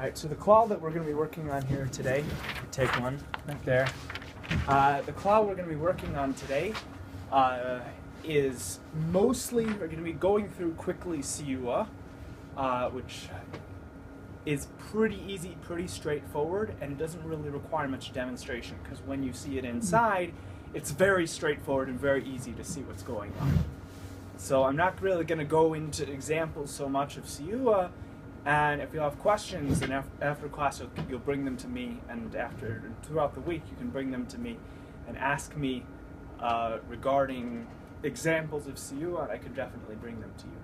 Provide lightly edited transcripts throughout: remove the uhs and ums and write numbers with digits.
Alright, so the claw that we're going to be working on here today, take one right there. The claw we're going to be working on today is mostly, we're going to be going through quickly Siyua, which is pretty easy, pretty straightforward, and it doesn't really require much demonstration, because when you see it inside, it's very straightforward and very easy to see what's going on. So I'm not really going to go into examples so much of Siyua, and if you have questions, and after class you'll bring them to me, and throughout the week you can bring them to me and ask me regarding examples of Siyua, and I could definitely bring them to you.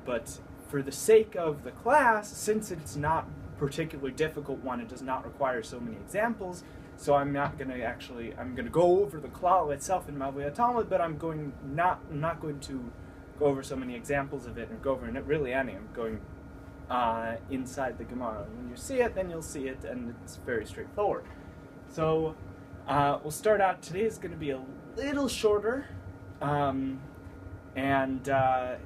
But for the sake of the class, since it's not a particularly difficult one, it does not require so many examples, so I'm not going to I'm going to go over the klal itself in Mavo HaTalmud, but I'm not going to go over so many examples of it and go over really any. I'm going inside the gemara. When you see it, then you'll see it, and it's very straightforward. So we'll start out. Today is going to be a little shorter, and I'm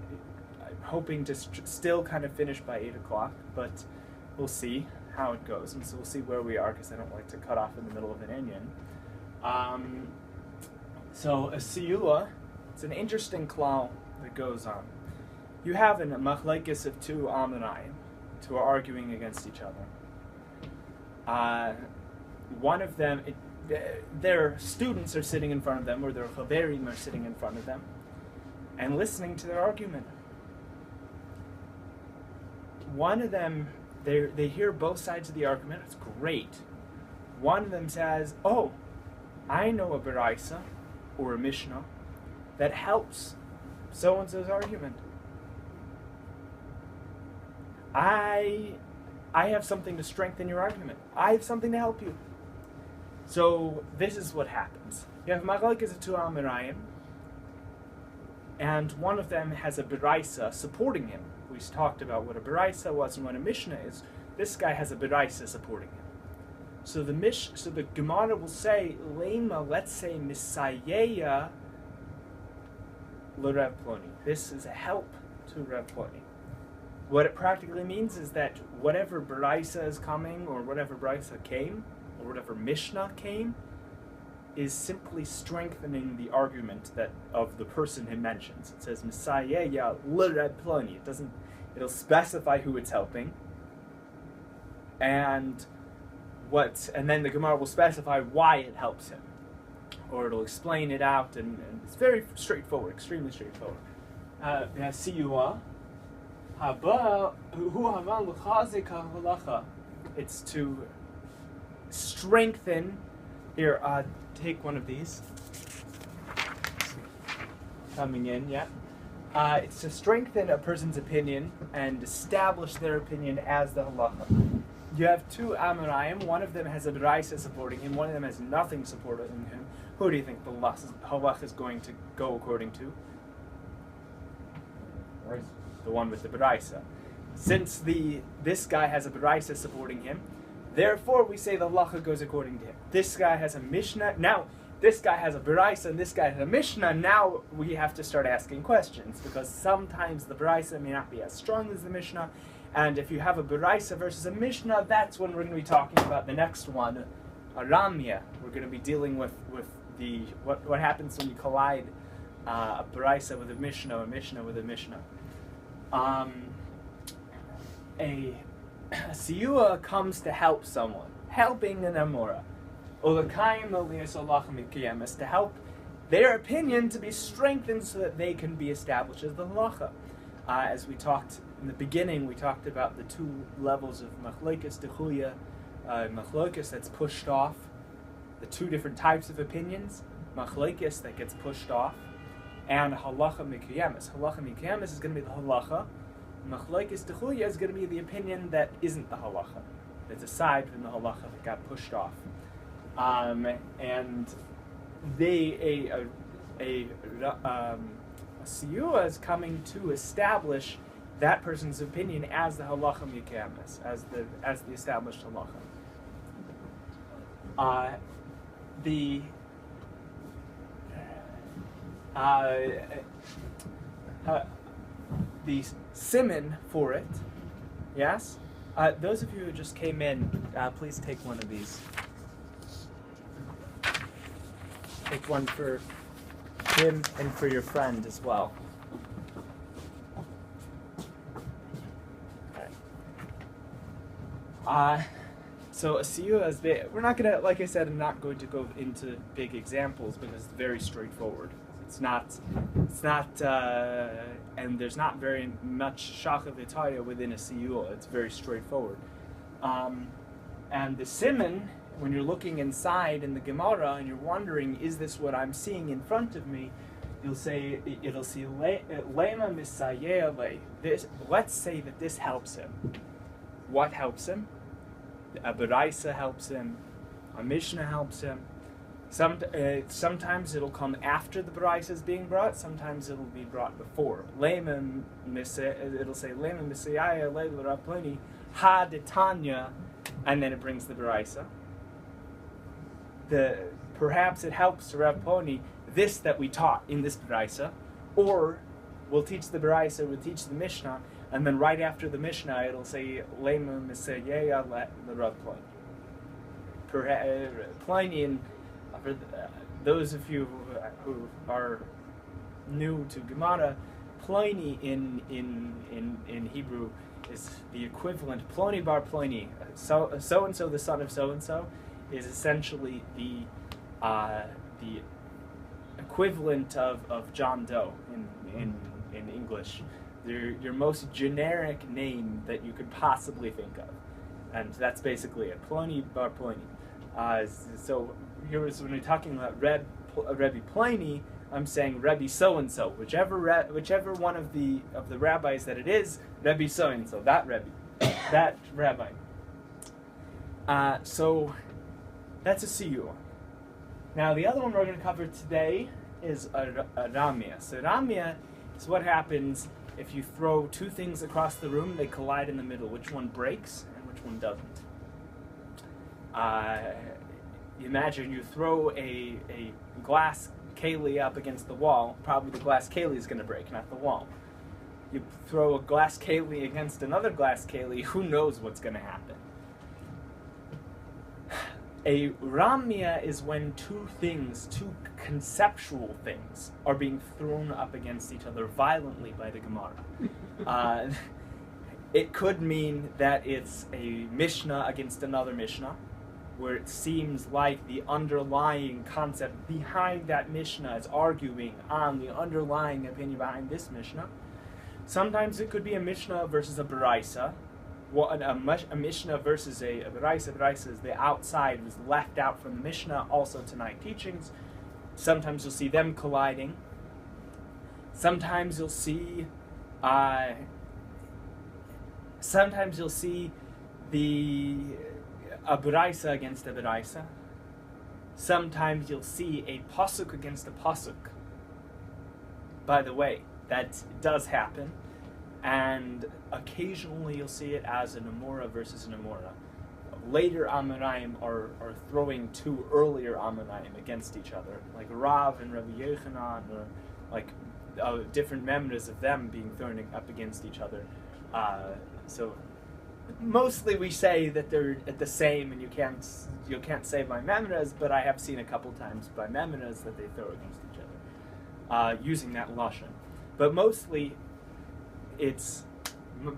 hoping to still kind of finish by 8 o'clock, but we'll see how it goes, and so we'll see where we are, because I don't like to cut off in the middle of an inyan. So a siyua, it's an interesting klal that goes on. You have a machlekes of two amarayim who are arguing against each other. One of them, their students are sitting in front of them, or their chaverim are sitting in front of them, and listening to their argument. One of them, they hear both sides of the argument. It's great. One of them says, "Oh, I know a baraisa or a mishnah that helps so and so's argument. I have something to strengthen your argument. I have something to help you." So this is what happens. You have machlekes of two amarayim, and one of them has a baraisa supporting him. We talked about what a baraisa was and what a mishnah is. This guy has a baraisa supporting him. So the gemara will say, "Lema," let's say, "Misayeya l'Rav Ploni." This is a help to Rav Ploni. What it practically means is that whatever baraisa is coming, or whatever baraisa came, or whatever mishnah came, is simply strengthening the argument of the person it mentions. It says Misayeya l'Rav Ploni. It'll specify who it's helping, and then the gemara will specify why it helps him, or it'll explain it out, and it's very straightforward, extremely straightforward. Siyua. It's to strengthen. Here, take one of these. Coming in, yeah. It's to strengthen a person's opinion and establish their opinion as the halacha. You have two amarayim. One of them has a baraisos supporting him. One of them has nothing supporting him. Who do you think the halacha is going to go according to? The one with the baraisos. Since this guy has a baraisos supporting him, therefore we say the halacha goes according to him. This guy has a mishnah. Now, this guy has a baraisos and this guy has a mishnah. Now we have to start asking questions, because sometimes the baraisos may not be as strong as the mishnah. And if you have a baraisos versus a mishnah, that's when we're going to be talking about the next one, a Ramia. We're going to be dealing with what happens when you collide a baraisos with a mishnah with a mishnah. A siyua comes to help someone, helping an amora, to help their opinion to be strengthened so that they can be established as the halacha. As we talked in the beginning, we talked about the two levels of machlekes dechuya, machlekes that's pushed off, the two different types of opinions, machlekes that gets pushed off, and halacha mikuyamis. Halacha mikuyamis is going to be the halacha. Machlekes dechuya is going to be the opinion that isn't the halacha. It's aside from the halacha that got pushed off. And a siyua is coming to establish that person's opinion as the halacha mikuyamis, as the established halacha. The siman for it, yes, Those of you who just came in, please take one of these. Take one for him and for your friend as well. So a Siyua is we're not gonna, like I said, I'm not going to go into big examples because it's very straightforward. It's not, and there's not very much shacha v'taya within a Siyua. It's very straightforward. And the siman, when you're looking inside in the gemara and you're wondering, is this what I'm seeing in front of me? It'll say lema misayeh le. This. Let's say that this helps him. What helps him? A baraisa helps him. A mishnah helps him. Sometimes it'll come after the baraisa is being brought. Sometimes it'll be brought before. It'll say lema misayeh le l'raponi ha de tanya, and then it brings the baraisa. Perhaps it helps to Rav Ploni this that we taught in this baraisa, or we'll teach the baraisa, we'll teach the mishnah, and then right after the mishnah it'll say lema misayeya le Rav Ploni. Ploni, and for those of you who are new to Gemara, Ploni in Hebrew is the equivalent. Ploni bar Ploni, so and so the son of so and so, is essentially the equivalent of John Doe in English. Your most generic name that you could possibly think of, and that's basically it. Ploni bar Ploni. So here's when we're talking about Rebbe Ploni, I'm saying Rebbe so and so, whichever one of the rabbis that it is, Rebbe so and so, that Rebbe, that rabbi. So that's a Siyua. Now the other one we're going to cover today is a Ramia. So Ramia is what happens if you throw two things across the room, they collide in the middle. Which one breaks and which one doesn't? Imagine you throw a glass keli up against the wall. Probably the glass keli is going to break, not the wall. You throw a glass keli against another glass keli, who knows what's going to happen? A ramia is when two conceptual things, are being thrown up against each other violently by the Gemara. It could mean that it's a mishnah against another mishnah, where it seems like the underlying concept behind that mishnah is arguing on the underlying opinion behind this mishnah. Sometimes it could be a mishnah versus a baraisa. A mishnah versus a baraisa. Baraisa is the outside, was left out from the mishnah, also tannaic teachings. Sometimes you'll see them colliding. Sometimes you'll see a baraisa against a baraisa. Sometimes you'll see a pasuk against a pasuk. By the way, that does happen. And occasionally you'll see it as an Amora versus an Amora. Later Amoraim are throwing two earlier Amoraim against each other, like Rav and Rabbi Yochanan, or like different members of them being thrown up against each other. So mostly we say that they're the same, and you can't say by memras, but I have seen a couple times by memras that they throw against each other, using that lashon. But mostly it's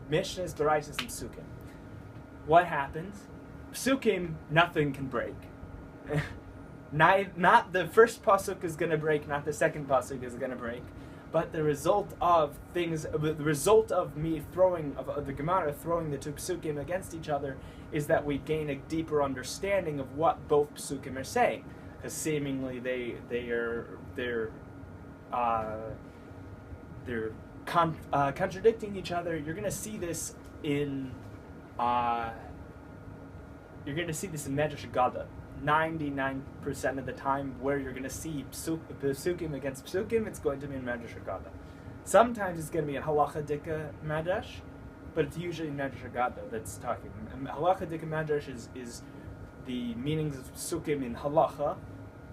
mishnahs, baraisos, and psukim. What happens? Psukim, nothing can break. Not the first pasuk is going to break, not the second pasuk is going to break, but the result of me throwing, of the Gemara throwing the two psukim against each other, is that we gain a deeper understanding of what both psukim are saying, because seemingly they're contradicting each other. You're going to see this in Medrash Agada. 99% of the time where you're going to see psukim against psukim, it's going to be in Medrash Agada. Sometimes it's going to be in Halacha Dika Medrash, but it's usually Medrash Agada that's talking. Halacha Dika Medrash is the meanings of psukim in Halacha,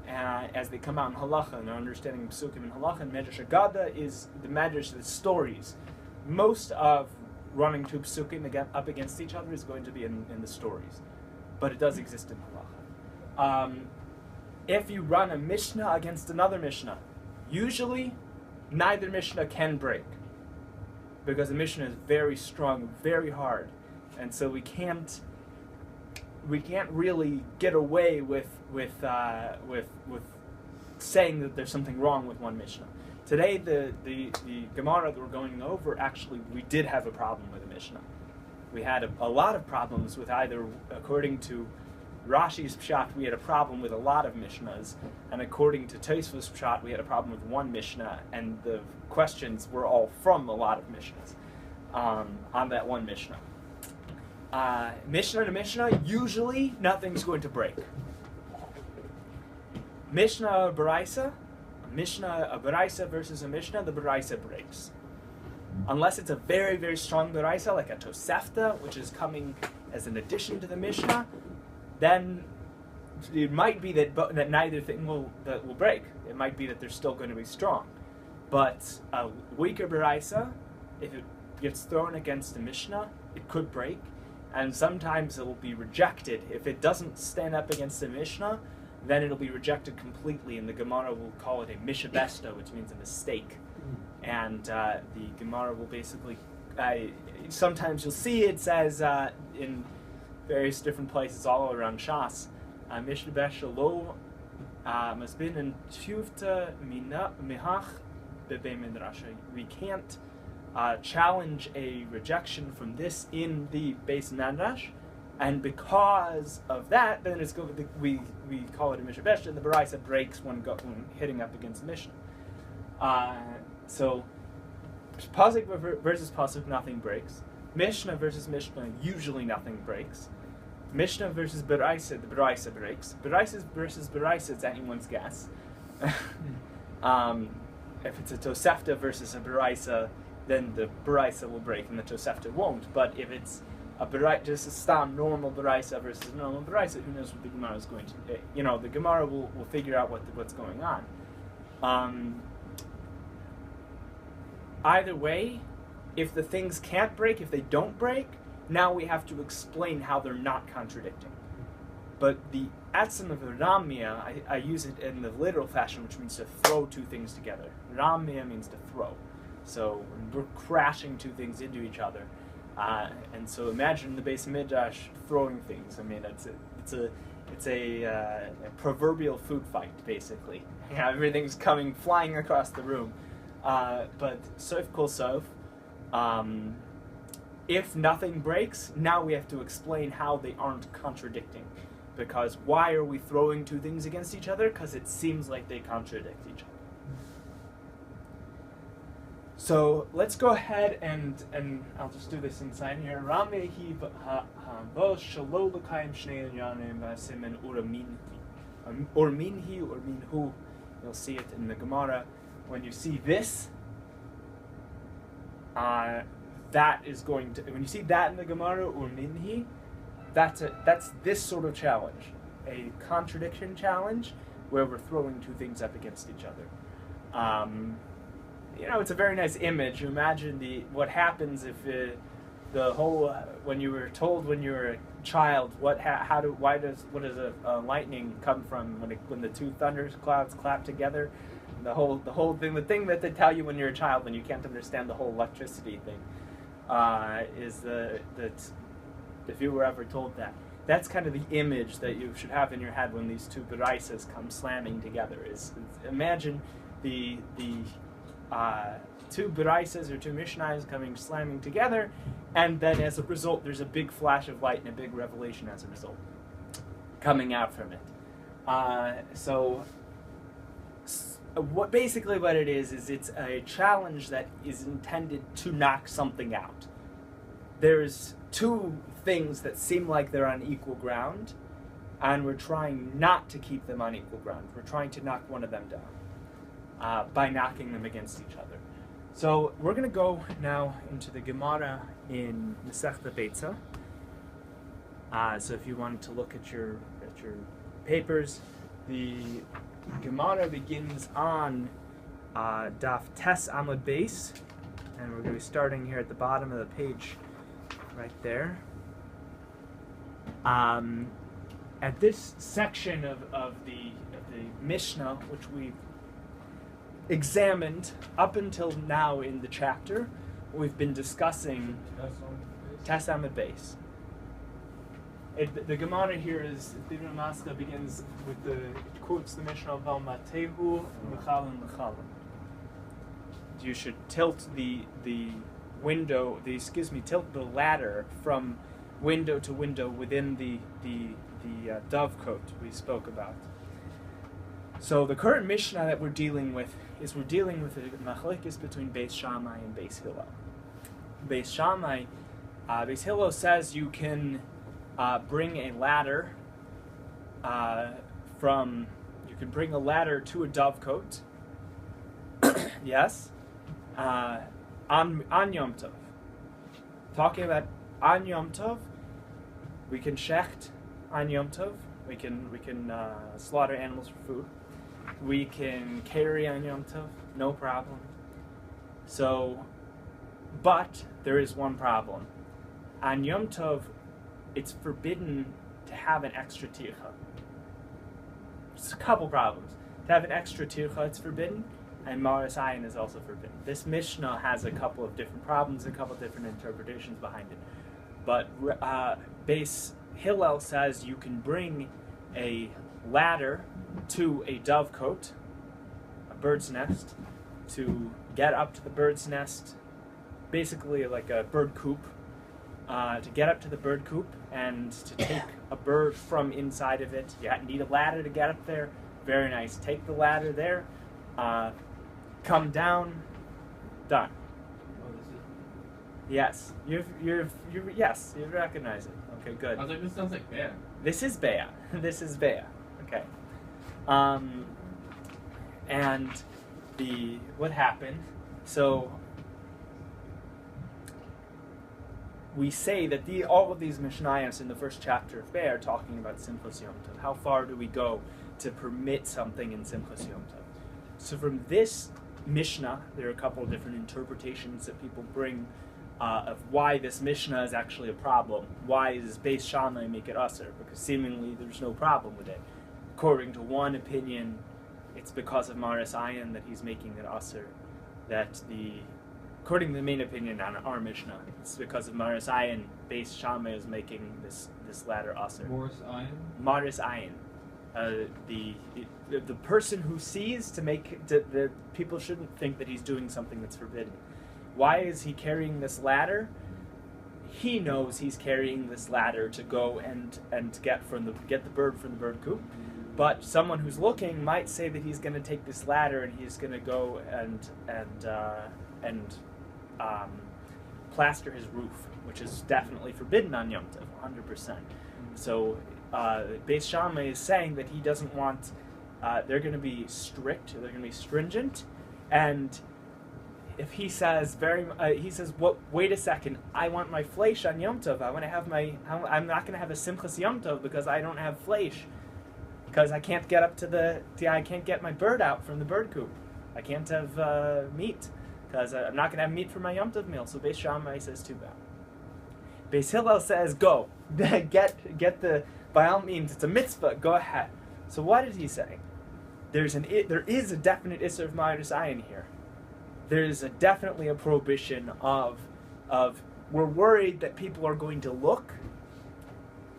as they come out in Halacha, and our understanding of psukim in Halacha. And Medrash Agada is the Medrash, the stories. Most of running two psukim up against each other is going to be in the stories. But it does exist in halacha. If you run a mishnah against another mishnah, usually neither mishnah can break, because the mishnah is very strong, very hard, and so we can't really get away with saying that there's something wrong with one mishnah. Today, the gemara that we're going over, actually, we did have a problem with a mishnah. We had a lot of problems with either, according to Rashi's pshat, we had a problem with a lot of mishnahs, and according to Tosfos pshat, we had a problem with one mishnah, and the questions were all from a lot of mishnahs on that one mishnah. Mishnah to mishnah, usually nothing's going to break. Mishnah baraisa, a baraisa versus a mishnah, the baraisa breaks. Unless it's a very, very strong baraisa, like a tosefta, which is coming as an addition to the mishnah, then it might be that neither thing will break. It might be that they're still going to be strong. But a weaker baraisa, if it gets thrown against a mishnah, it could break, and sometimes it will be rejected. If it doesn't stand up against the mishnah, then it'll be rejected completely, and the Gemara will call it a mishabesta, which means a mistake. And the Gemara will basically, sometimes you'll see it says in various different places all around Shas, mishabesta lo masbin tuvta mihach bebe midrasha. We can't challenge a rejection from this in the Beis Midrash, and because of that, then it's we call it a mishabesta, and the baraisa breaks when hitting up against the mishnah. So pasuk versus pasuk, nothing breaks. Mishnah versus mishnah, usually nothing breaks. Mishnah versus baraisa, the baraisa breaks. Baraisa versus baraisa, it's anyone's guess. If it's a tosefta versus a baraisa, then the baraisa will break and the tosefta won't. But if it's just a stam normal baraisa versus a normal baraisa, who knows what the Gemara is going to do? The Gemara will figure out what's going on. Either way, if the things can't break, if they don't break, now we have to explain how they're not contradicting. But the atzim of Ramia, I use it in the literal fashion, which means to throw two things together. Ramia means to throw. So we're crashing two things into each other. And so imagine the Beis Midrash throwing things. I mean, it's a proverbial food fight, basically. Everything's flying across the room. But sof kol sof, if nothing breaks, now we have to explain how they aren't contradicting. Because why are we throwing two things against each other? Because it seems like they contradict each other. So let's go ahead and I'll just do this inside here. Ramehi v'os shalo l'kayim shnei inyanim v'asimen uraminhi or minhu. You'll see it in the Gemara. When you see this, that is going to. When you see that in the Gemara or minhi, that's this sort of challenge, a contradiction challenge, where we're throwing two things up against each other. It's a very nice image. You imagine what happens if the whole when you were told when you were a child what does a lightning come from when the two thunderclouds clap together. The whole thing, the thing that they tell you when you're a child when you can't understand the whole electricity thing, is that if you were ever told that, that's kind of the image that you should have in your head when these two baraisas come slamming together. Is imagine the two baraisas or two mishnayos coming slamming together, and then as a result there's a big flash of light and a big revelation as a result coming out from it. So what it is it's a challenge that is intended to knock something out. There's two things that seem like they're on equal ground, and we're trying not to keep them on equal ground. We're trying to knock one of them down by knocking them against each other. So we're going to go now into the Gemara in Masechta Beitza. So if you wanted to look at your papers, the Gemara begins on Daf Tes Amud Beis, and we're going to be starting here at the bottom of the page right there. At this section of the Mishnah, which we've examined up until now in the chapter, we've been discussing Tassamid base. The gemara here is the Maska begins with quotes the Mishnah of Matehu Mechalim. You should tilt tilt the ladder from window to window within the dovecote we spoke about. So the current Mishnah that we're dealing with a machlokes between Beis Shammai and Beis Hillel. Beis Shammai, Beis Hillel says you can bring a ladder you can bring a ladder to a dovecote. Yes, on Yom Tov. Talking about on Yom Tov, we can shecht on Yom Tov. We can slaughter animals for food. We can carry on Yom Tov, no problem. So, but there is one problem. On Yom Tov, it's forbidden to have an extra tircha. There's a couple problems. To have an extra tircha, it's forbidden, and maris ayin is also forbidden. This Mishnah has a couple of different problems, a couple of different interpretations behind it. But Beis Hillel says you can bring a ladder to a dovecote, a bird's nest, to get up to the bird's nest, basically like a bird coop, to get up to the bird coop and to take a bird from inside of it. You need a ladder to get up there. Very nice. Take the ladder there, come down, done. Yes, you recognize it. Okay, good. I was like, this sounds like Be'ah. This is Be'ah. This is Be'ah. Okay. And what happened? So we say that all of these mishnayos in the first chapter of Be'ah are talking about Simchas Yom Tov. How far do we go to permit something in Simchas Yom Tov? So from this Mishnah, there are a couple of different interpretations that people bring of why this Mishnah is actually a problem. Why does Beis Shammai make it usher? Because seemingly there's no problem with it. According to one opinion, it's because of maris ayin that he's making it usher. According to the main opinion on our Mishnah, it's because of maris ayin. Beis Shammai is making this ladder usher. Maris ayin. The person who sees the people shouldn't think that he's doing something that's forbidden. Why is he carrying this ladder? He knows he's carrying this ladder to go and get the bird from the bird coop. But someone who's looking might say that he's going to take this ladder and he's going to go and plaster his roof, which is definitely forbidden on Yom Tov, 100%. So Beis Shammai is saying that he doesn't want. They're going to be strict. They're going to be stringent, and if he says wait a second, I want my fleish on Yom Tov. I'm not going to have a Simchas Yom Tov because I don't have fleish. Because I can't get up to I can't get my bird out from the bird coop. I can't have meat because I'm not going to have meat for my Yom Tov meal. So Beis Shammai says too bad. Beis Hillel says go get by all means, it's a mitzvah. Go ahead. So what did he say? There is a definite issur of maris ayin here. There is definitely a prohibition of we're worried that people are going to look.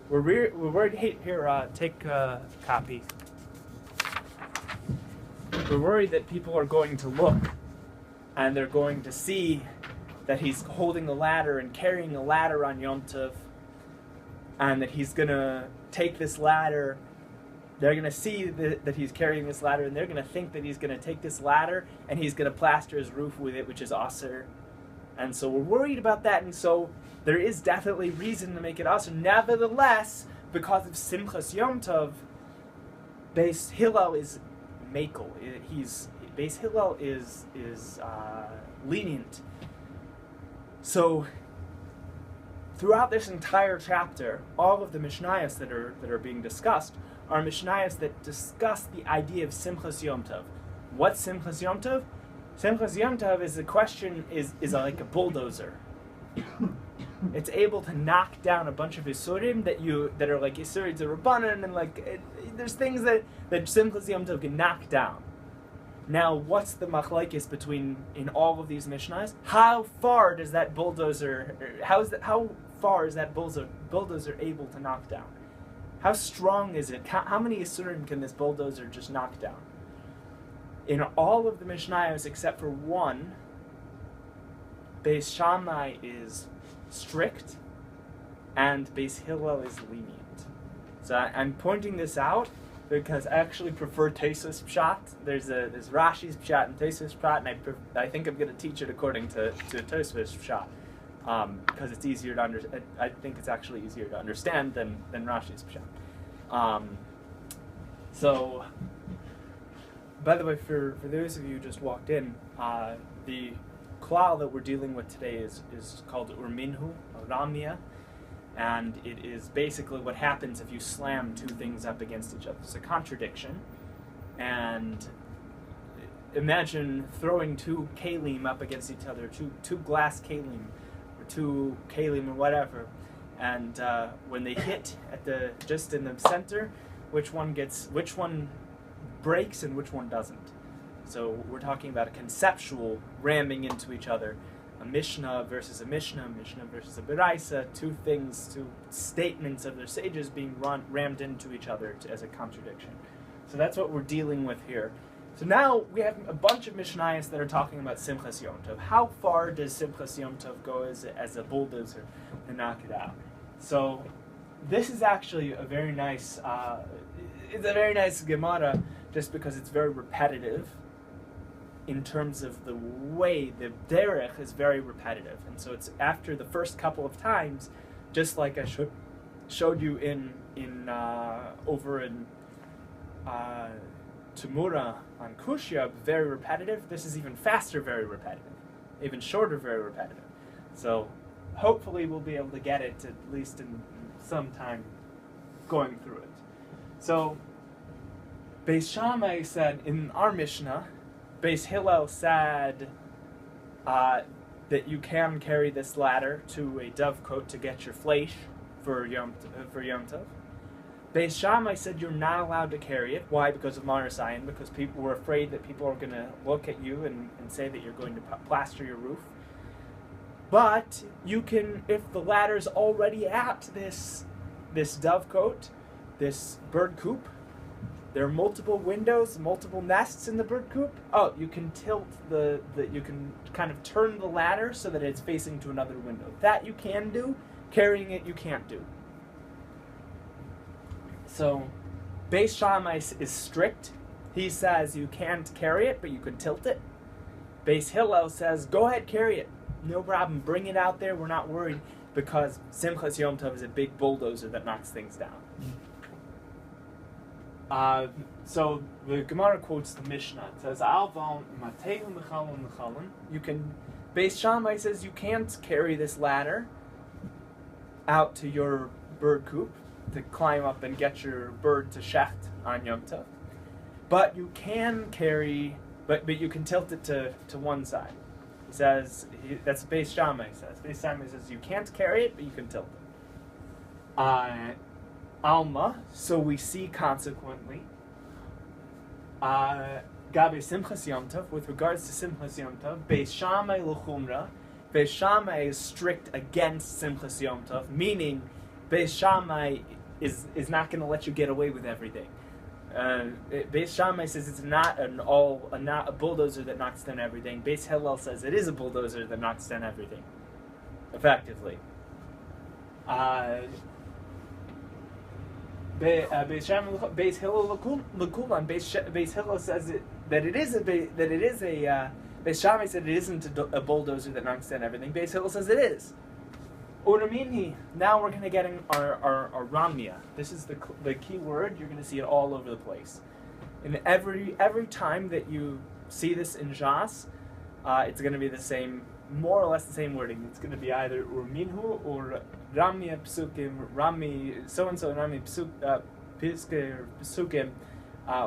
We're worried. Hey, here, take a copy. We're worried that people are going to look, and they're going to see that he's holding a ladder and carrying a ladder on Yom Tov, and that he's gonna take this ladder. They're going to see that he's carrying this ladder, and they're going to think that he's going to take this ladder and he's going to plaster his roof with it, which is aser. And so we're worried about that, and so there is definitely reason to make it aser. Nevertheless, because of Simchas Yom Tov, Beis Hillel is makel. Beis Hillel is lenient. So throughout this entire chapter, all of the mishnayos that are being discussed are mishnayos that discuss the idea of Simchas Yom Tov. What's Simchas Yom Tov? Simchas Yom Tov is like a bulldozer. It's able to knock down a bunch of isurim that are like isurim d'Rabbanan, and like there's things that Simchas Yom Tov can knock down. Now, what's the machlokes between in all of these mishnayos? How far does that bulldozer? How far is that bulldozer able to knock down? How strong is it? How many isurim can this bulldozer just knock down? In all of the mishnayos except for one, Beis Shammai is strict, and Beis Hillel is lenient. So I'm pointing this out because I actually prefer Tosfos Pshat. There's Rashi's Pshat and Tosfos Pshat, and I think I'm going to teach it according to Tosfos Pshat because it's easier to understand. I think it's actually easier to understand than Rashi's Pshat. So, by the way, for those of you who just walked in, the klal that we're dealing with today is called Urminhu, or Ramia, and it is basically what happens if you slam two things up against each other. It's a contradiction, and imagine throwing two klalim up against each other, two glass klalim, or two klalim or whatever, and when they hit just in the center, which one breaks and which one doesn't. So we're talking about a conceptual ramming into each other, a mishnah versus a mishnah versus a baraisa, two statements of their sages being rammed into each other as a contradiction. So that's what we're dealing with here. So now we have a bunch of mishnayos that are talking about Simchas Yom Tov. How far does Simchas Yom Tov go as a bulldozer to knock it out? So this is actually a very nice, it's a very nice gemara just because it's very repetitive. In terms of the way, the derech is very repetitive, and so it's after the first couple of times, just like I showed you over in Tumura on Kushya, very repetitive. This is even faster, very repetitive, even shorter, very repetitive. So hopefully we'll be able to get it at least in some time going through it. So Beis Shammai said in our Mishnah, Beis Hillel said that you can carry this ladder to a dovecote to get your fleish for Yom Tov. Beis Shammai said you're not allowed to carry it. Why? Because of Marasayan, because people were afraid that people are going to look at you and say that you're going to plaster your roof. But you can, if the ladder's already at this dovecote, this bird coop, there are multiple windows, multiple nests in the bird coop. Oh, you can tilt you can kind of turn the ladder so that it's facing to another window. That you can do. Carrying it, you can't do. So, Beis Shammai is strict. He says you can't carry it, but you can tilt it. Beis Hillel says, go ahead, carry it. No problem. Bring it out there. We're not worried because Simchas Yom Tov is a big bulldozer that knocks things down. So the Gemara quotes the Mishnah. It says, you can, Beis Shammai says you can't carry this ladder out to your bird coop to climb up and get your bird to shecht on Yom Tov. But you can carry, but you can tilt it to one side. He says, that's what Beis Shammai says. Beis Shammai says you can't carry it, but you can tilt it. Alma, so we see consequently, Gabe Simchas Yom Tov, with regards to Simchas Yom Tov, Beis Shammai l'chumra, Beis Shammai is strict against Simchas Yom Tov, meaning Beis Shammai is not going to let you get away with everything. Beis Shammai says it's not a bulldozer that knocks down everything. Beis Hillel says it is a bulldozer that knocks down everything, effectively. Beis Hillel l'kulan. Beis Hillel says that it is a. Beis Shammai said it isn't a bulldozer that knocks down everything. Beis Hillel says it is. Uraminhi. Now we're going to get in our Ramia. This is the key word. You're going to see it all over the place. And every time that you see this in Jas, it's going to be the same, more or less the same wording. It's going to be either Urminhu or Ramia Psukim, Rami so-and-so, Rami Psukim,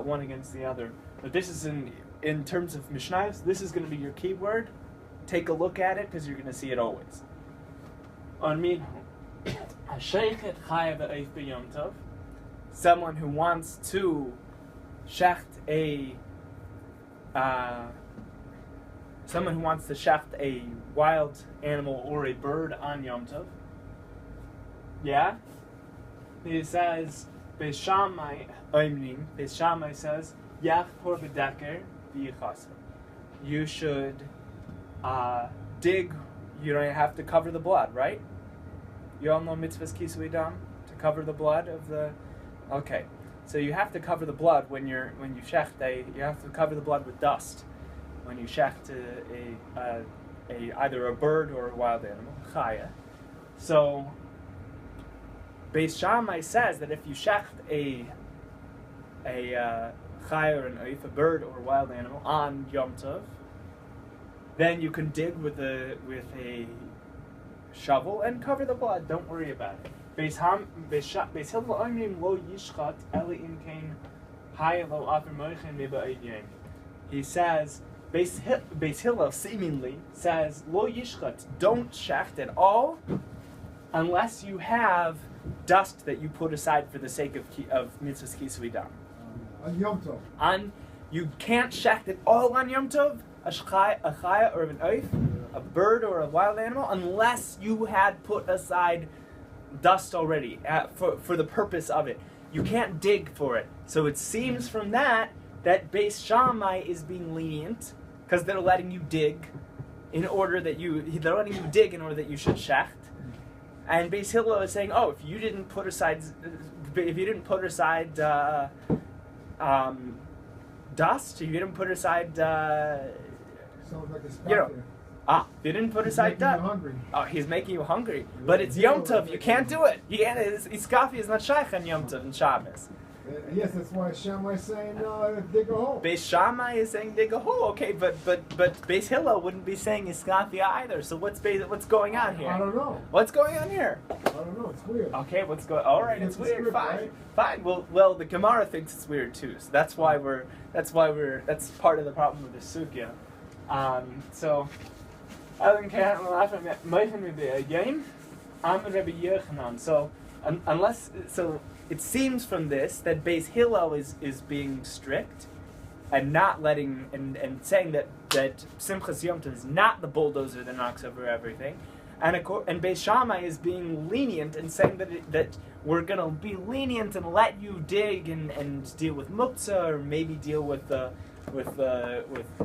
one against the other. But this is in terms of mishnayos, this is going to be your key word. Take a look at it because you're going to see it always. on minhu. Hasheichet chaya v'eif b'yom tov. Someone who wants to shecht a wild animal or a bird on Yom Tov. Yeah? He says, Beis Shammai says, Yach por v'deker v'yichasa. You should dig, you don't have to cover the blood, right? You all know mitzvahs kisui dam? To cover the blood of the... Okay. So you have to cover the blood when you shecht you have to cover the blood with dust when you shecht either a bird or a wild animal, chaya. So Beis Shammai says that if you shecht a chaya or an oif, a bird or a wild animal on Yom Tov, then you can dig with a shovel and cover the blood. Don't worry about it. Beis Hillel omrim lo yishchat eli im kein hay lo afer moichen miba'idyin. He says, Beis Hillel seemingly says, lo yishchat, don't shecht at all unless you have dust that you put aside for the sake of mitzvahs kisui dam. On Yom Tov. You can't shecht at all on Yom Tov, a chaya or an oif, a bird or a wild animal, unless you had put aside dust already for the purpose of it. You can't dig for it. So it seems from that Beis Shammai is being lenient because they're letting you dig in order that you should shecht. And Beis Hillel is saying, oh, if you didn't put aside dust, if you didn't put aside Sounds like a you didn't put aside dust. Oh, he's making you hungry. But it's Yom Tov. You can't do it. Iskafi is not shaykh on Yom Tov and Shabbos. Yes, that's why Shammai is saying dig a hole. Beis Shammai is saying dig a hole. Okay, but Beis Hillel wouldn't be saying Iskafi either. So what's going on here? I don't know. What's going on here? I don't know. It's weird. Okay, what's going? All right, it's weird. Script, fine, right? Fine. Well, the Gemara thinks it's weird too. So that's part of the problem with the sugya. So it seems from this that Beis Hillel is being strict and not letting and saying that Simchas Yom Tov is not the bulldozer that knocks over everything, and Beis Shammai is being lenient and saying that we're gonna be lenient and let you dig and deal with muktzah or maybe deal with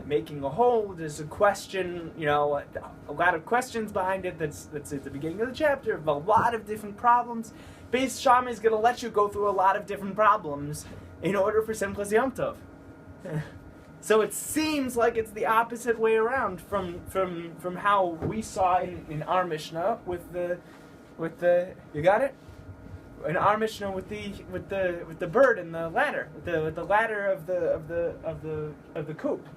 making a hole. There's a question, a lot of questions behind it. That's at the beginning of the chapter of a lot of different problems. Beis Shammai is going to let you go through a lot of different problems in order for Simchas Yom Tov. So it seems like it's the opposite way around from how we saw in our Mishnah with the you got it? In our Mishnah with the bird and the ladder, with the ladder of the coop.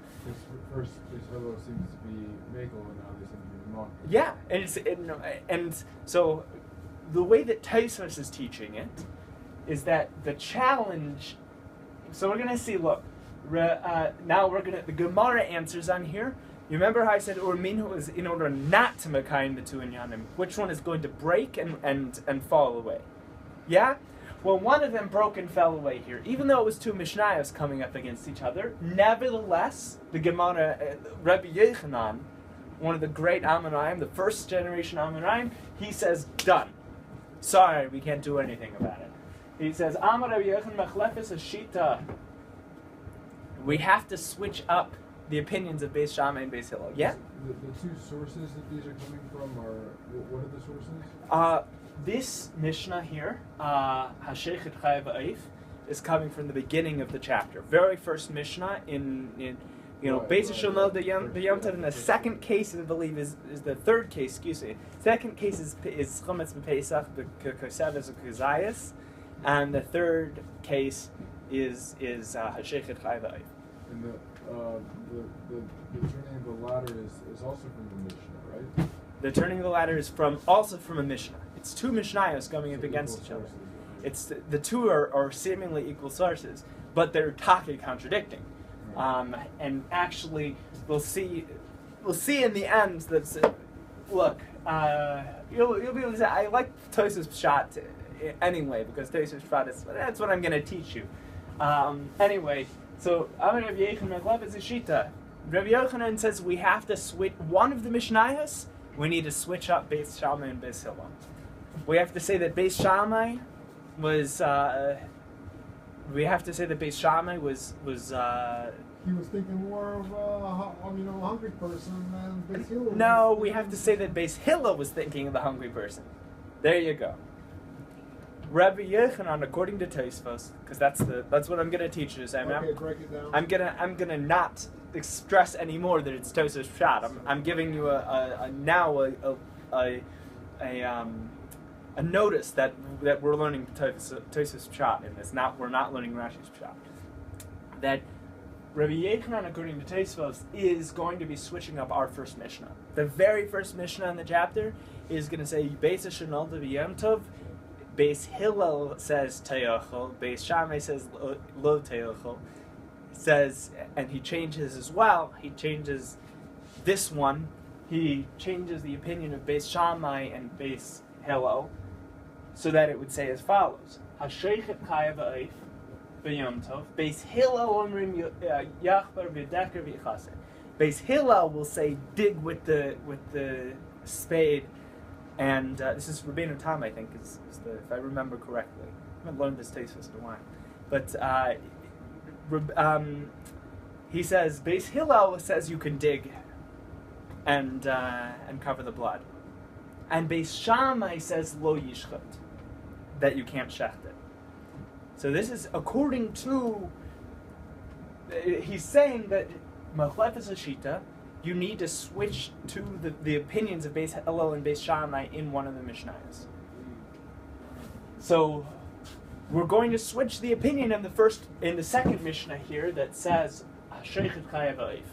First, this fellow seems to be Mekel, and now they seem to be Mach. Yeah, and so the way that Taisos is teaching it is that the challenge. So we're gonna see. Look, now the Gemara answers on here. You remember how I said Urminhu is in order not to Mekayim the two inyanim. Which one is going to break and fall away? Yeah? Well, one of them broke and fell away here. Even though it was two misnayos coming up against each other, nevertheless, the Gemara, Rabbi Yechanan, one of the great Amoraim, the first generation Amoraim, he says, done. Sorry, we can't do anything about it. He says, Amar Rabbi Yechanan machlefes ashita. We have to switch up the opinions of Beis Shammai and Beis Hillel. Yeah? The two sources that these are coming from are, what are the sources? This Mishnah here, Hasheichet Chaya V'Eif, is coming from the beginning of the chapter. Very first Mishnah in Beis Shemel the Yom Tov. And the second case, I believe, is the third case. Excuse me. Second case is Chometz B'Pesach, the Koseves Kuzayas, and the third case is Hasheichet Chaya V'Eif. And the turning of the ladder is also from the Mishnah, right? The turning of the ladder is also from a Mishnah. It's two Mishnayos coming up against each other. It's the two are seemingly equal sources, but they're contradicting. And actually, we'll see in the end that look, you'll be able to say, I like Tosfos Pshat anyway, because Tosfos Pshat that's what I'm going to teach you. Anyway, so Rabbi Yochanan is a shita. Rabbi Yochanan says we have to switch one of the misnayos. We need to switch up Beis Shammai and Beis Hillel. We have to say that Beis Shammai was. We have to say that Beis Shammai was. He was thinking more of a hungry person than Beis Hillel. No, we have to say that Beis Hillel was thinking of the hungry person. There you go. Rabbi Yochanan, according to Tosfos, because that's what I'm going to teach you. Okay, break it down. I'm gonna not stress anymore that it's Tosfos Pshat. I'm giving you a notice that we're learning Tosfos Pshat in this. We're not learning Rashi's Pshat. That Rabbi Yochanan, according to Tosfos, is going to be switching up our first Mishnah. The very first Mishnah in the chapter is going to say Beis Shenol Yom Tov. Beis Hillel says Te'ochel. Beis Shammai says Lo Te'ochel. Says, and he changes as well. He changes this one. He changes the opinion of Beis Shammai and Beis Hillel, so that it would say as follows: Hasheichet Chayav Eif b'Yom Tov. Beis Hillel omrim Yachbar v'Deker v'Chase. Beis Hillel will say dig with the spade. And this is Rabbeinu Tam, I think, is if I remember correctly. I haven't learned this Tosfos in a while. But he says, Beis Hillel says you can dig and cover the blood. And Beis Shammai says lo yishchot, that you can't shecht it. So this is according to, he's saying that Machlefes Hashita, you need to switch to the opinions of Beis Hillel and Beis Shammai in one of the mishnayos. So we're going to switch the opinion in the second mishnah here that says Hasheichet Chayav Eif.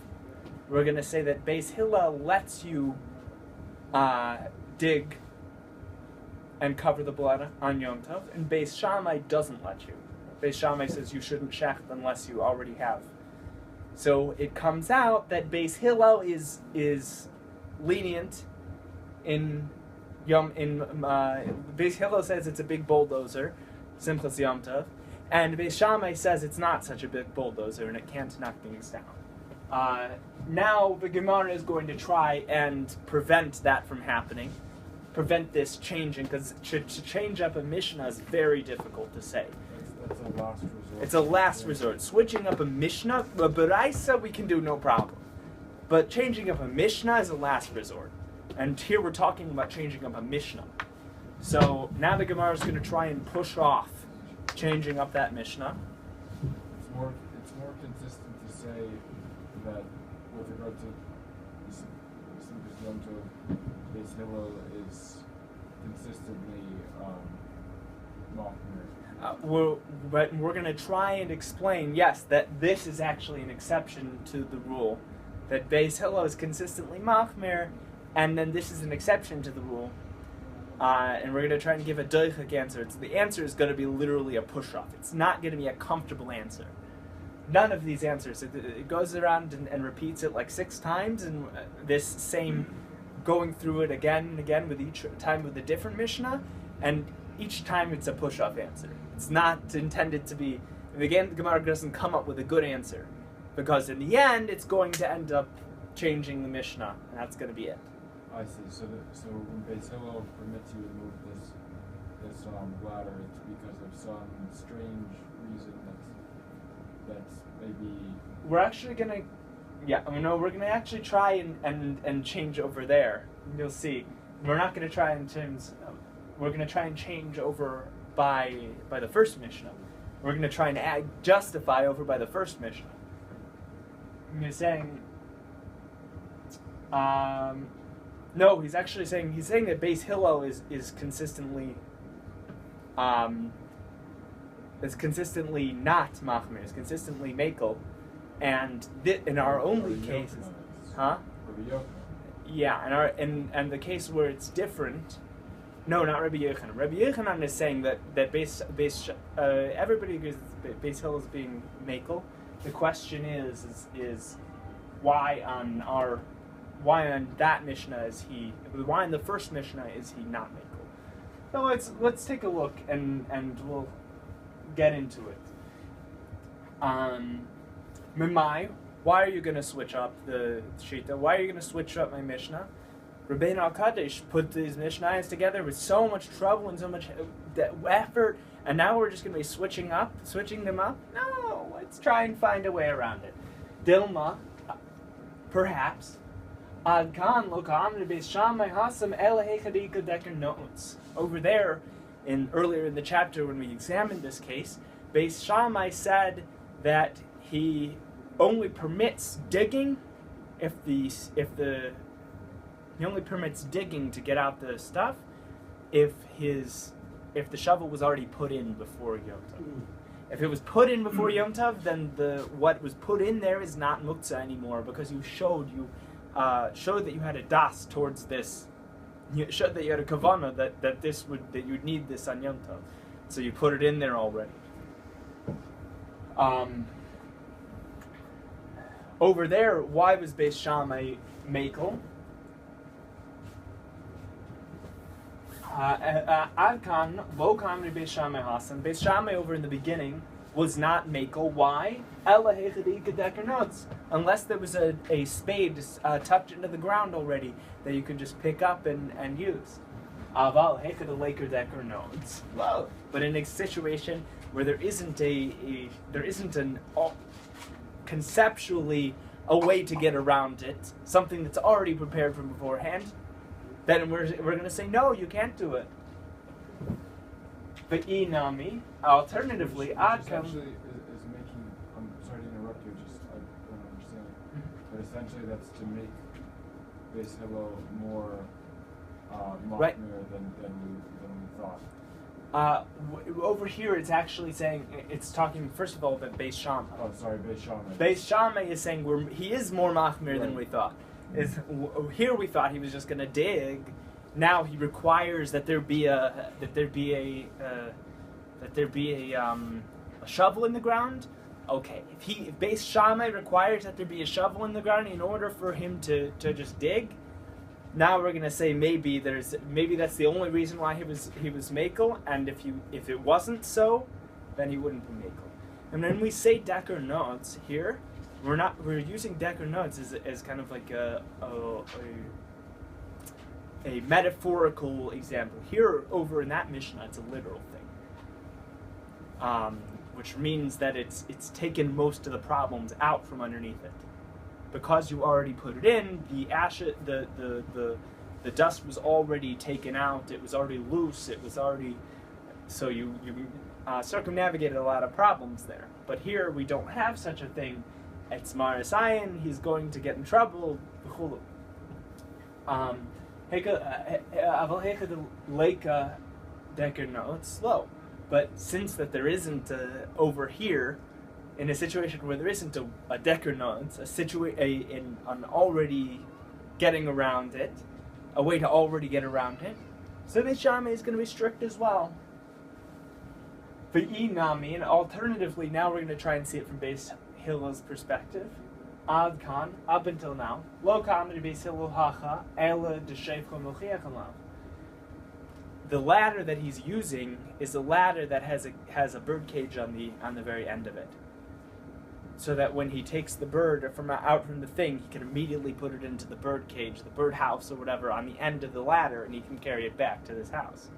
We're going to say that Beis Hillel lets you dig and cover the blood on Yom Tov, and Beis Shammai doesn't let you. Beis Shammai says you shouldn't shecht unless you already have. So it comes out that Beis Hillel is lenient in Beis Hillel says it's a big bulldozer, Simchas Yom Tov, and Beis Shammai says it's not such a big bulldozer and it can't knock things down. Now the Gemara is going to try and prevent that from happening, prevent this changing, because to change up a Mishnah is very difficult to say. That's a last resort. It's a last resort. Switching up a Mishnah, a baraisa we can do no problem. But changing up a Mishnah is a last resort. And here we're talking about changing up a Mishnah. So now the Gemara is going to try and push off changing up that Mishnah. It's more consistent to say that with regard to Simchas Yom Tov, Beis Hillel is consistently machmir. We're going to try and explain, yes, that this is actually an exception to the rule, that Beis Hillel is consistently machmir, and then this is an exception to the rule. And we're going to try and give a doichik answer. The answer is going to be literally a push-off. It's not going to be a comfortable answer. None of these answers. It goes around and repeats it like 6 times, and this same going through it again and again with each time with a different Mishnah, and each time it's a push-off answer. It's not intended to be. Again, the Gemara doesn't come up with a good answer, because in the end, it's going to end up changing the Mishnah, and that's going to be it. I see. So when Beis Hillel permits you to move this bladder, it's because of some strange reason that's maybe. We're actually gonna, we're gonna actually try and change over there. You'll see. We're not gonna try and change. We're gonna try and change over by the first Mishnah. We're gonna try and justify over by the first Mishnah. You're saying. No, he's actually saying that Beis Hillel is consistently not machmir, is consistently makel, and in our only cases, yeah, and the case where it's different, no, not Rabbi Yochanan. Rabbi Yochanan is saying that everybody agrees that Beis Hillel is being makel. The question is why on our on that Mishnah is he? Why in the first Mishnah is he not Mekel? So let's take a look and we'll get into it. Mimai, why are you going to switch up the Shita? Why are you going to switch up my Mishnah? Rabbeinu HaKadosh put these mishnayos together with so much trouble and so much effort, and now we're just going to be switching them up? No, let's try and find a way around it. Dilma, perhaps. Ad kan lo ka'amri beis Shammai hasam el hechadika deker notes. Over there, earlier in the chapter when we examined this case, Beis Shammai said that he only permits digging he only permits digging to get out the stuff if the shovel was already put in before Yom Tov. If it was put in before Yom Tov, then what was put in there is not muktzah anymore, because you showed that you had a das towards this. You showed that you had a kavanah that you'd need this on Yom Tov, so you put it in there already. Over there, why was Beis Shammai Mekel? Adkan lo kamri Beis Shammai hasan. Beis Shammai over in the beginning was not Mekel. Why? Ela hechadika deker notes. Unless there was a spade tucked into the ground already that you could just pick up and use. Aval hechad leker deker notes. Well, but in a situation where there isn't conceptually a way to get around it, something that's already prepared from beforehand, then we're going to say, no, you can't do it. But inami, alternatively, adkam. Essentially is making, I'm sorry to interrupt you, I don't understand it. But essentially that's to make Beis Hillel more machmir right. than we thought. Over here, it's actually saying, it's talking, first of all, about Beis Shammai. Oh, sorry, Beis Shammai. Beis Shammai is saying he is more machmir than we thought. Here we thought he was just going to dig. Now he requires that there be a shovel in the ground. Okay, if Beis Shammai requires that there be a shovel in the ground in order for him to just dig, now we're going to say maybe that's the only reason why he was Mekel, and if it wasn't so, then he wouldn't be Mekel. And when we say deker notes here, we're using deker notes as kind of like a metaphorical example. Here, over in that Mishnah, it's a literal thing, which means that it's taken most of the problems out from underneath it, because you already put it in. The ash, the dust was already taken out. It was already loose. It was already, so you circumnavigated a lot of problems there. But here we don't have such a thing. It's Marasayan, he's going to get in trouble. No, it's slow. But since that there isn't over here, in a situation where there isn't a deker notes, an already getting around it, a way to already get around it, so Beis Shammai is going to be strict as well. And alternatively, now we're going to try and see it from Beis Hillel's perspective. Ad kan, up until now, lo ka'amri Beis Hillel hacha, ela d'shefko mochiach alav. The ladder that he's using is a ladder that has a bird cage on the very end of it, so that when he takes the bird out from the thing, he can immediately put it into the bird cage, the bird house or whatever, on the end of the ladder, and he can carry it back to this house.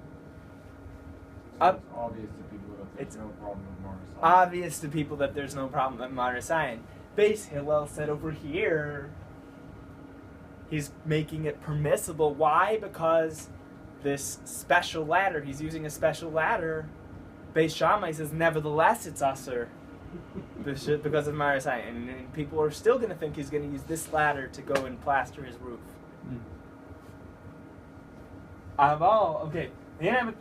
So it's obvious to people that there's no problem with Marasayan. Obvious to people that there's no problem with Marasayan. Beis Hillel said over here, he's making it permissible. Why? Because this special ladder, he's using a special ladder. Beis Shammai says, nevertheless, it's asur because of Marasayan, and people are still going to think he's going to use this ladder to go and plaster his roof. Okay. But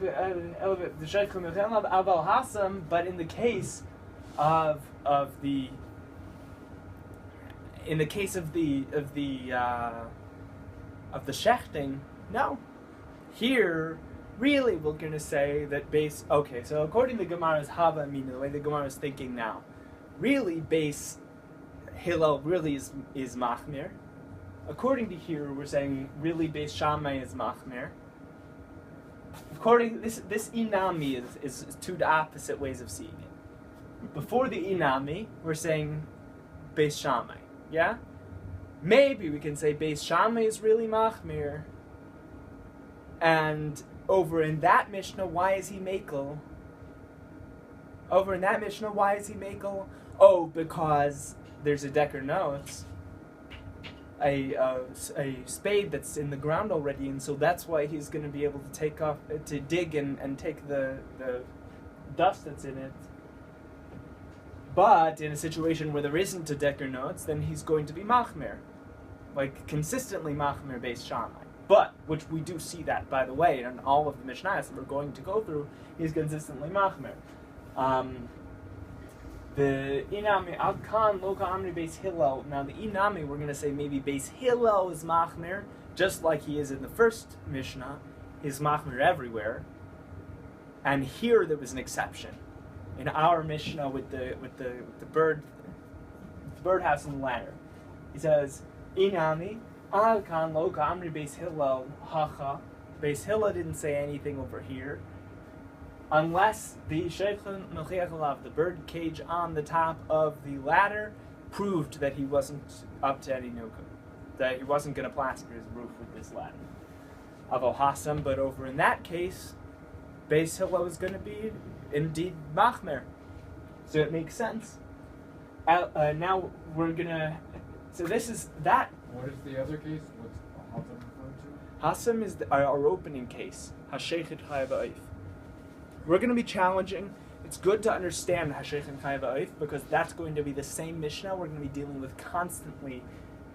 in the case of the shechting, no. Here, really, we're going to say that so according to Gemara's Hava Amina, the way the Gemara is thinking now, really Beis Hillel really is machmir, according to here, we're saying really Beis Shammai is machmer. According this inami is two opposite ways of seeing it. Before the inami, we're saying Beis Shammai. Yeah? Maybe we can say Beis Shammai is really machmir. And over in that Mishnah, why is he makel? Over in that Mishnah, why is he makel? Oh, because there's a decker notes, a spade that's in the ground already, and so that's why he's going to be able to dig and take the dust that's in it. But in a situation where there isn't a decker notes, then he's going to be machmer, like consistently machmer Beis Shammai. But, which we do see that, by the way, in all of the misnayos that we're going to go through, he's consistently machmer. The inami al kan loka amri Beis Hillel. Now the inami, we're going to say maybe Beis Hillel is machmer, just like he is in the first Mishnah. He's machmer everywhere. And here there was an exception. In our Mishnah with the birdhouse and the ladder, he says inami al kan loka amri Beis Hillel hacha. Beis Hillel didn't say anything over here, unless the Sheikhun Mechiach Alav, the bird cage on the top of the ladder, proved that he wasn't up to any nukum, that he wasn't going to plaster his roof with this ladder. Avo Hasam, but over in that case, Beis Hillel is going to be indeed machmer. So it makes sense. Now we're going to... So this is that... What is the other case? What's Hasam referred to? Hasam is our opening case. Hashechet Chayav Ha'if. We're going to be challenging. It's good to understand Hashechet Chayav Ha'if because that's going to be the same Mishnah we're going to be dealing with constantly.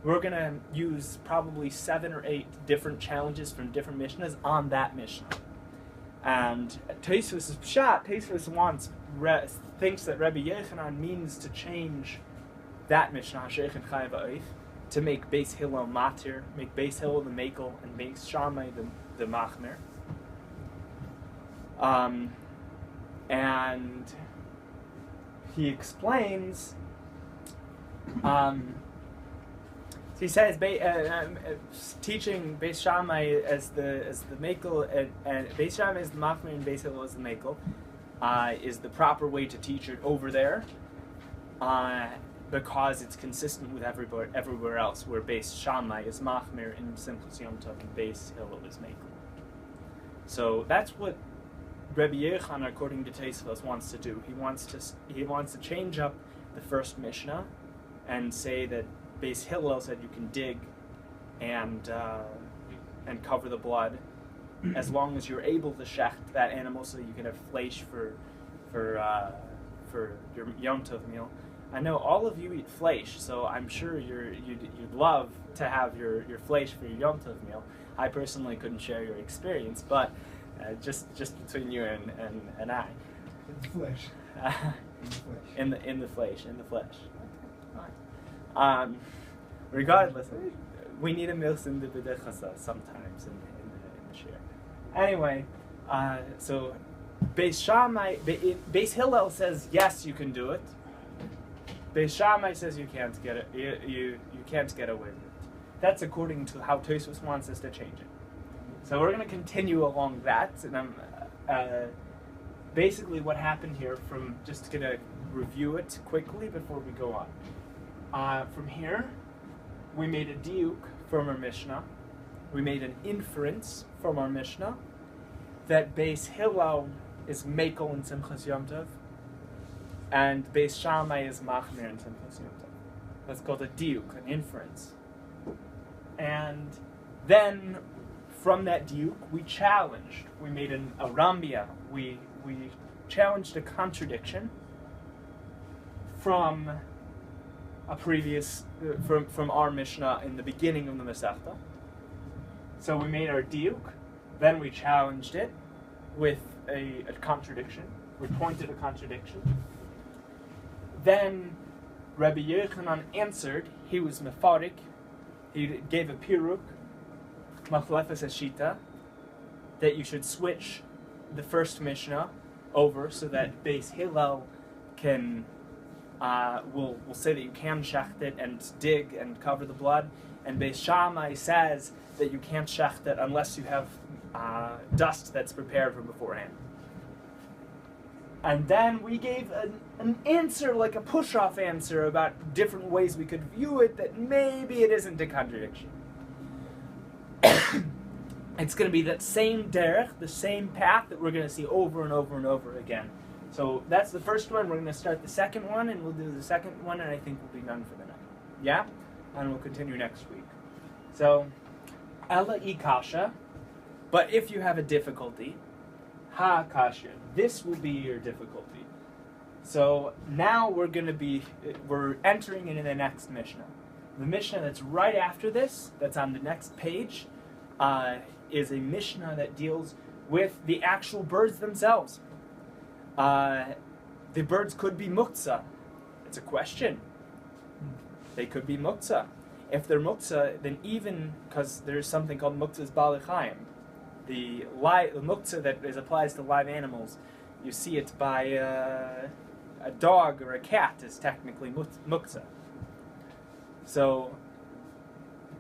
We're going to use probably 7 or 8 different challenges from different Mishnahs on that Mishnah. And Tosfos is pshat. Tosfos thinks that Rabbi Yechanan means to change that Mishnah Hashechet Chayav Ha'if to make Beis Hillel matir, make Beis Hillel the makel, and Beis Shammai the machmer. And he explains. He says teaching Beis Shammai as the makel and Beis Shammai is the machmer and Beis Hillel is the makel is the proper way to teach it over there, because it's consistent with everywhere else where Beis Shammai is machmer in Simchas Yom Tov and Beis Hillel is makel. So that's what Rabbi Yechon, according to Tosfos, wants to do. He wants to change up the first Mishnah and say that Beis Hillel said you can dig and cover the blood as long as you're able to shecht that animal so that you can have flesh for your Yom Tov meal. I know all of you eat flesh, so I'm sure you'd love to have your flesh for your Yom Tov meal. I personally couldn't share your experience, but just between you and I. In the flesh. In the flesh. Regardless, we need a milk in the b'dechasa sometimes in the share. Anyway, so Beis Hillel says yes, you can do it. Beis Shammai says you can't get it. You can't get away with it. That's according to how Tosfos wants us to change it. So we're going to continue along that, and I'm basically what happened here. From just going to review it quickly before we go on. From here, we made a diuk from our Mishnah. We made an inference from our Mishnah that Beis Hillel is makel in Simchas Yom Tov, and Beis Shammai is machmer in Simchas Yom Tov. That's called a diuk, an inference. And then from that diuk, we challenged. We made a Ramia. We challenged a contradiction from a previous from our Mishnah in the beginning of the Masechta. So we made our diuk. Then we challenged it with a contradiction. We pointed a contradiction. Then Rabbi Yechanan answered. He was metaphoric. He gave a piruk, machlefes hashita, that you should switch the first Mishnah over so that Beis Hillel can will say that you can shecht it and dig and cover the blood, and Beis Shammai says that you can't shecht it unless you have dust that's prepared from beforehand. And then we gave an answer, like a push-off answer, about different ways we could view it, that maybe it isn't a contradiction. It's going to be that same derech, the same path that we're going to see over and over and over again. So that's the first one. We're going to start the second one, and we'll do the second one, and I think we'll be done for the night. Yeah? And we'll continue next week. So, Ella I kasha, but if you have a difficulty, ha kasha, this will be your difficulty. So now we're entering into the next Mishnah. The Mishnah that's right after this, that's on the next page, is a Mishnah that deals with the actual birds themselves. The birds could be muktzah. It's a question. They could be muktzah. If they're muktzah, then even, because there's something called muktzah's balei the muktzah that applies to live animals, you see it by a dog or a cat is technically muktzah. So,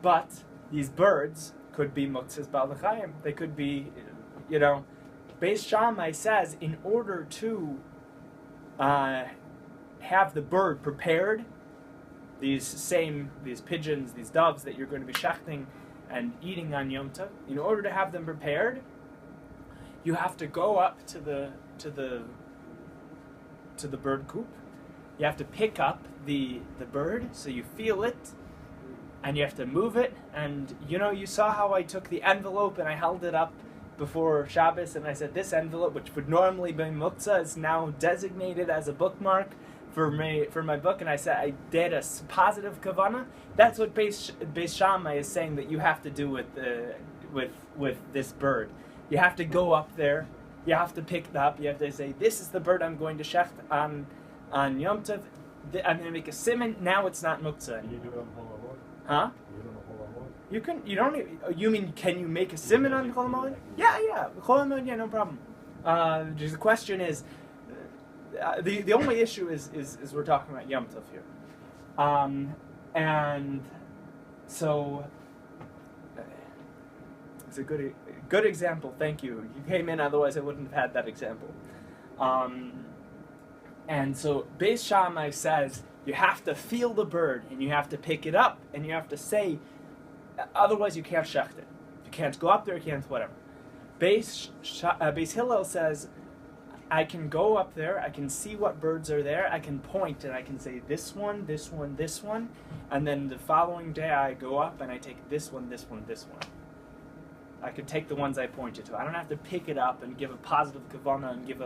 but these birds could be muktzah's balei They could be, Beis Shammai says in order to have the bird prepared, these pigeons, these doves that you're going to be shechting and eating on Yom Tov, in order to have them prepared, you have to go up to the bird coop. You have to pick up the bird so you feel it, and you have to move it. And you saw how I took the envelope and I held it up before Shabbos, and I said this envelope, which would normally be muktzah, is now designated as a bookmark for my book, and I said I did a positive kavanah. That's what Beis Shammai is saying that you have to do with this bird. You have to go up there. You have to pick it up. You have to say, this is the bird I'm going to shecht on Yom Tov. I'm going to make a siman. Now it's not muktzah. Can you do it on Halacha? Huh? You mean, can you make a siman on Chol HaMoed? Yeah. Chol HaMoed, yeah, no problem. The question is, the only issue is we're talking about Yom Tov here. And so, it's a good example, thank you. You came in, otherwise I wouldn't have had that example. And so, Beis Shammai says, you have to feel the bird, and you have to pick it up, and you have to say, otherwise you can't shecht it. You can't go up there, you can't whatever. Beis Hillel says, I can go up there, I can see what birds are there, I can point and I can say this one, this one, this one, and then the following day I go up and I take this one, this one, this one. I could take the ones I pointed to. I don't have to pick it up and give a positive kavanah and give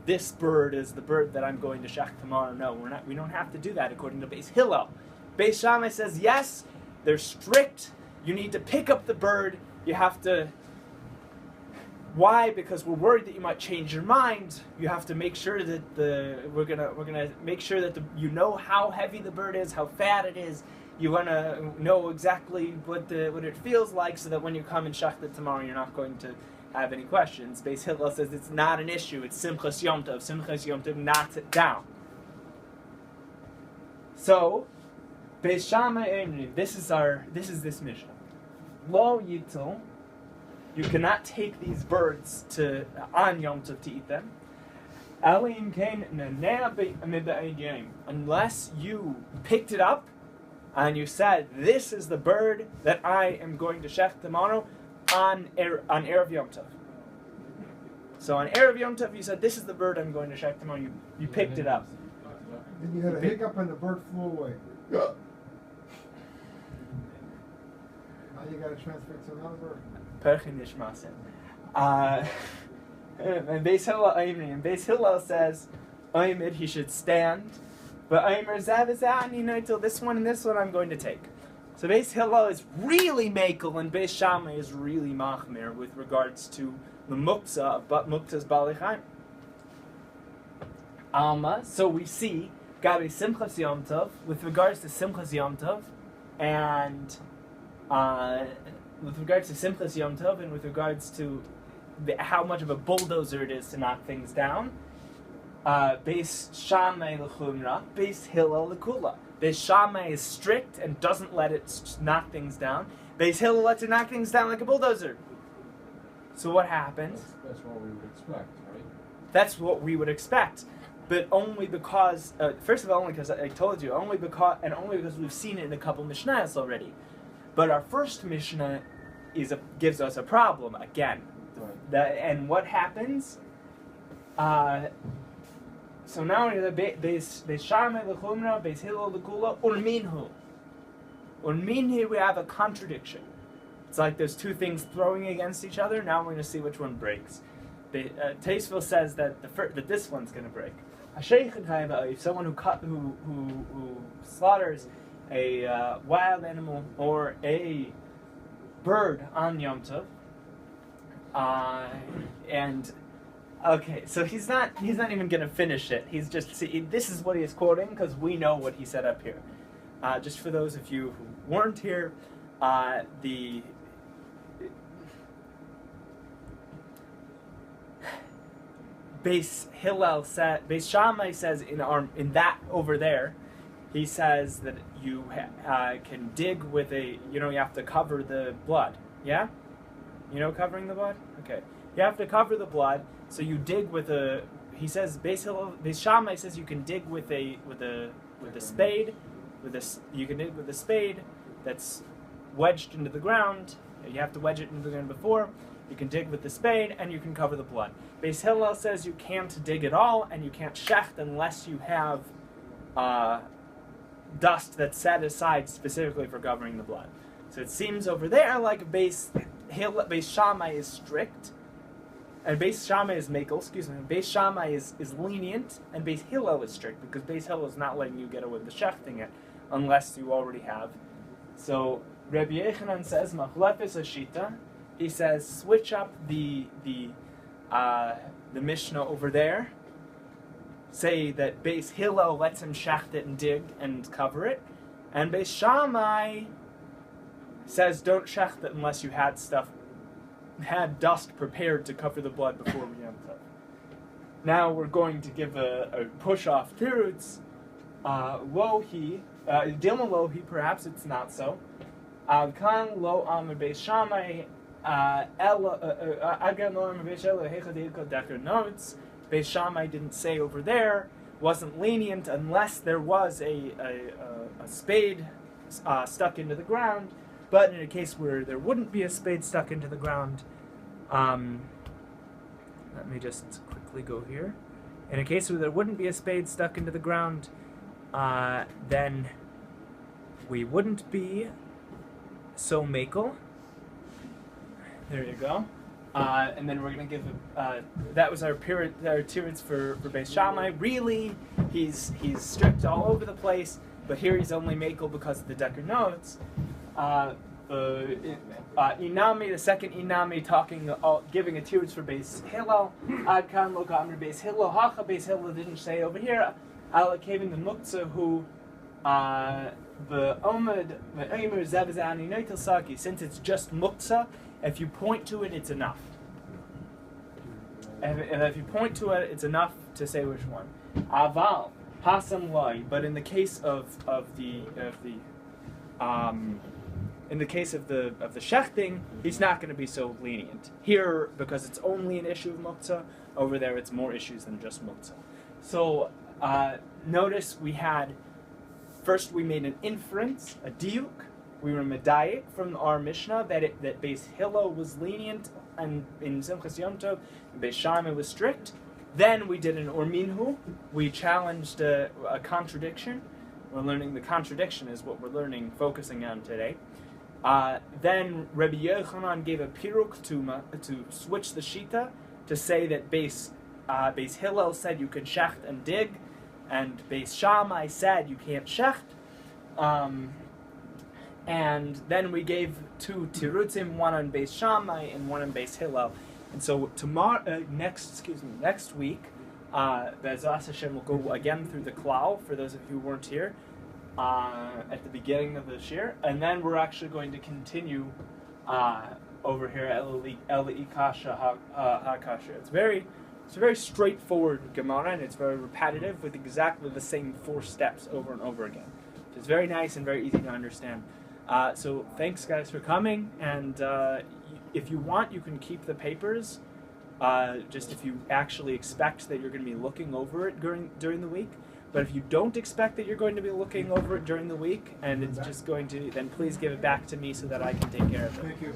this bird is the bird that I'm going to shecht tomorrow. No, we don't have to do that according to Beis Hillel. Beis Shammai says, yes, they're strict, you need to pick up the bird, you have to. Why? Because we're worried that you might change your mind. You have to make sure that we're gonna make sure that you know how heavy the bird is, how fat it is. You want to know exactly what it feels like, so that when you come and shecht it tomorrow, you're not going to have any questions. Beis Hillel says it's not an issue. It's Simchas Yom Tov. Simchas Yom Tov knocks it down. So, Beis Shammai, this is this Mishnah. Lo Yitul. You cannot take these birds on Yom Tov to eat them. Unless you picked it up and you said, this is the bird that I am going to shecht tomorrow on Erev Yom Tov. So on Erev Yom Tov you said, this is the bird I'm going to shecht tomorrow. You picked it up. Then you had a hiccup and the bird flew away. Now you got to transfer it to another bird. And Beis Hillel says, he should stand, but till this one and this one I'm going to take. So Beis Hillel is really mekel, and Beis Shammai is really machmir with regards to the muktzah, but muktzah's balei chaim. Alma, so we see Gabi Simchas Yom Tov with regards to Simchas Yom Tov, and with regards to Simchas Yom Tov, and with regards to how much of a bulldozer it is to knock things down, Beis Shammai l'chumra, Beis Hillel l'kula. Beis Shammai is strict and doesn't let it knock things down. Beis Hillel lets it knock things down like a bulldozer. So what happens? That's what we would expect, right? That's what we would expect, but only because, first of all, only because I told you, only because we've seen it in a couple misnayos already. But our first mishnah gives us a problem again. Right. And what happens? So now we have Beis Shammai l'chumra, Beis Hillel l'kula, urminhu. Urminhu, we have a contradiction. It's like there's two things throwing against each other. Now we're going to see which one breaks. Taisville says that that this one's going to break. Someone who slaughters a wild animal or a bird on Yom Tov, and okay, so he's not even going to finish it. He's just this is what he is quoting because we know what he said up here. Just for those of you who weren't here, the Beis Shammai says in that over there, he says that you can dig with you have to cover the blood. Yeah, covering the blood. Okay, you have to cover the blood, so you dig with a. He says Beis Shammai says you can dig with a spade. You can dig with a spade that's wedged into the ground. You have to wedge it into the ground before. You can dig with the spade, and you can cover the blood. Beis Hillel says you can't dig at all, and you can't shecht unless you have dust that's set aside specifically for covering the blood. So it seems over there like Beis Shammai is strict, and Beis Shammai is makel. Excuse me. Beis Shammai is lenient, and Beis Hillel is strict because Beis Hillel is not letting you get away with the shechting it unless you already have. So Rabbi Yechanan says machlefes hashita. He says switch up the Mishnah over there. Say that Beis Hillel lets him shecht it and dig and cover it, and Beis Shammai says don't shecht it unless you had dust prepared to cover the blood before Yom Tov. Now we're going to give a push off tirutz. Lohi, Dilma Lohi, perhaps it's not so. Kan lo amar Beis Shammai. Beis Shammai didn't say over there, wasn't lenient unless there was a spade stuck into the ground. But in a case where there wouldn't be a spade stuck into the ground, let me just quickly go here. In a case where there wouldn't be a spade stuck into the ground, then we wouldn't be so makel. There you go. And then we're going to give that was our tirutz for Beis Shammai. Really, he's strict all over the place, but here he's only makel because of the Decker notes. Inami, the second Inami, giving a tirutz for Beis Hillel. Ad kan lo ka'amar Beis Hillel. Hacha Beis Hillel didn't say over here. Allocating the muktzah who the omad v'eimer zevazani noitel saki. Since it's just muktzah, if you point to it, it's enough. If you point to it, it's enough to say which one. Aval hasam loy. But in the case of the shechting, he's not going to be so lenient here because it's only an issue of muktzah. Over there, it's more issues than just muktzah. So notice we made an inference, a diuk. We were medayik from our Mishnah that Beis Hillel was lenient and in Simchas Yom Tov, Beis Shammai was strict. Then we did an orminhu. We challenged a contradiction. We're learning the contradiction is what we're focusing on today. Then Rabbi Yochanan gave a piruk to switch the shita to say that Beis Hillel said you can shecht and dig, and Beis Shammai said you can't shecht. And then we gave two tirutzim, one on Beis Shammai and one on Beis Hillel. And so next week, Be'ezras Hashem will go again through the klal for those of you who weren't here at the beginning of the shir, and then we're actually going to continue over here at Eli Kasha HaKasha. It's very It's a very straightforward Gemara, and it's very repetitive with exactly the same 4 steps over and over again. So it's very nice and very easy to understand. So thanks, guys, for coming. And if you want, you can keep the papers. Just if you actually expect that you're going to be looking over it during the week. But if you don't expect that you're going to be looking over it during the week, and it's just going to, then please give it back to me so that I can take care of it. Thank you.